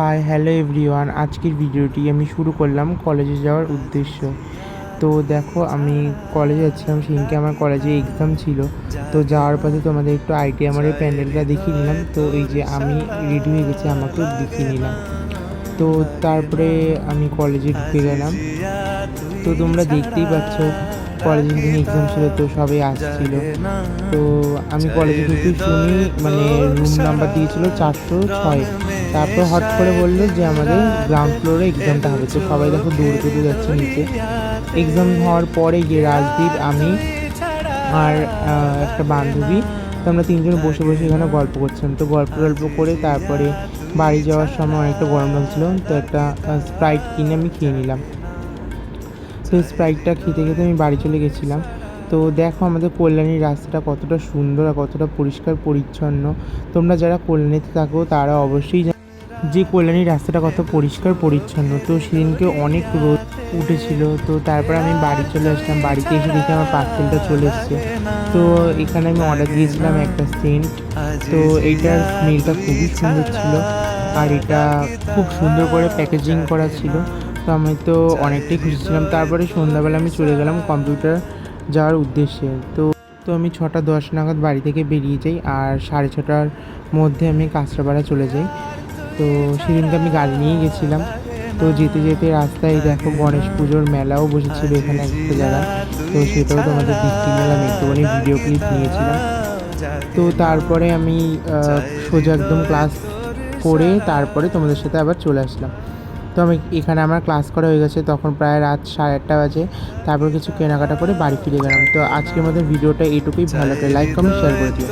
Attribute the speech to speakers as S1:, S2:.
S1: Hi hello everyone, আজকের ভিডিওটি আমি শুরু করলাম কলেজে যাওয়ার উদ্দেশ্য। তো দেখো, আমি কলেজে যাচ্ছিলাম, সেদিনকে আমার কলেজে এক্সাম ছিল। তো যাওয়ার পথে তোমাদের একটু আমার এই প্যান্ডেলটা দেখিয়ে নিলাম। তো এই যে আমি রেডি হয়ে গেছি, আমাকেও দেখিয়ে নিলাম। তো তারপরে আমি কলেজে ঢুকে গেলাম। তো তোমরা দেখতেই পাচ্ছ, কলেজের দিন এক্সাম ছিল, তো সবাই আসছিল। তো আমি কলেজে ঢুকে শুনি মানে রুম নাম্বার দিয়েছিল 406। তারপর হট করে বললো যে আমাদের গ্রাউন্ড ফ্লোরে এক্সামটা হবে। তো সবাই দেখো দৌড়ে দৌড়ে যাচ্ছে নিচে। এক্সাম হওয়ার পরে গিয়ে রাজদীপ, আমি আর একটা বান্ধবী, তো আমরা তিনজন বসে বসে এখানে গল্প করছিলাম। তো গল্প করে তারপরে বাড়ি যাওয়ার সময় অনেকটা গরম লাগছিল, তো একটা স্প্রাইট কিনে আমি খেয়ে নিলাম। তো স্প্রাইটটা খেতে খেতে আমি বাড়ি চলে গেছিলাম। তো দেখো আমাদের কল্যাণীর রাস্তাটা কতটা সুন্দর আর কতটা পরিষ্কার পরিচ্ছন্ন। তোমরা যারা কল্যাণীতে থাকো তারা অবশ্যই যে কল্যাণীর রাস্তাটা কত পরিষ্কার পরিচ্ছন্ন। তো সেদিনকে অনেক রোদ উঠেছিল। তো তারপর আমি বাড়ি চলে আসলাম। বাড়িতে এসে দেখি আমার পার্সেলটা চলে এসছে। তো এখানে আমি অর্ডার দিয়েছিলাম একটা সেন্ট। তো এইটার স্মেলটা খুবই সুন্দর ছিল, আর এটা খুব সুন্দর করে প্যাকেজিং করা ছিল। তো আমি তো অনেকটাই খুশি ছিলাম। তারপরে সন্ধ্যাবেলা আমি চলে গেলাম কম্পিউটার যাওয়ার উদ্দেশ্যে। তো আমি 6:10 নাগাদ বাড়ি থেকে বেরিয়ে যাই, আর 6:30টার মধ্যে আমি কাঁচরাপাড়া চলে যাই। তো সেদিনকে আমি গাড়ি নিয়েই গেছিলাম। তো যেতে যেতে রাস্তায় দেখো গণেশ পুজোর মেলাও বসেছিল এখানে একটা জায়গায়। তো সেটাও তোমাদের দেখিয়ে নিলাম, একটুখানি ভিডিও ক্লিপ নিয়েছিলাম। তো তারপরে আমি সোজা একদম ক্লাস করে তারপরে তোমাদের সাথে আবার চলে আসলাম। তো আমি এখানে আমার ক্লাস করা হয়ে গেছে, তখন প্রায় রাত 8:30 বাজে। তারপর কিছু কেনাকাটা করে বাড়ি ফিরে গেলাম। তো আজকের মধ্যে ভিডিওটা এইটুকুই। ভালো করে লাইক কমেন্ট শেয়ার করে দিও।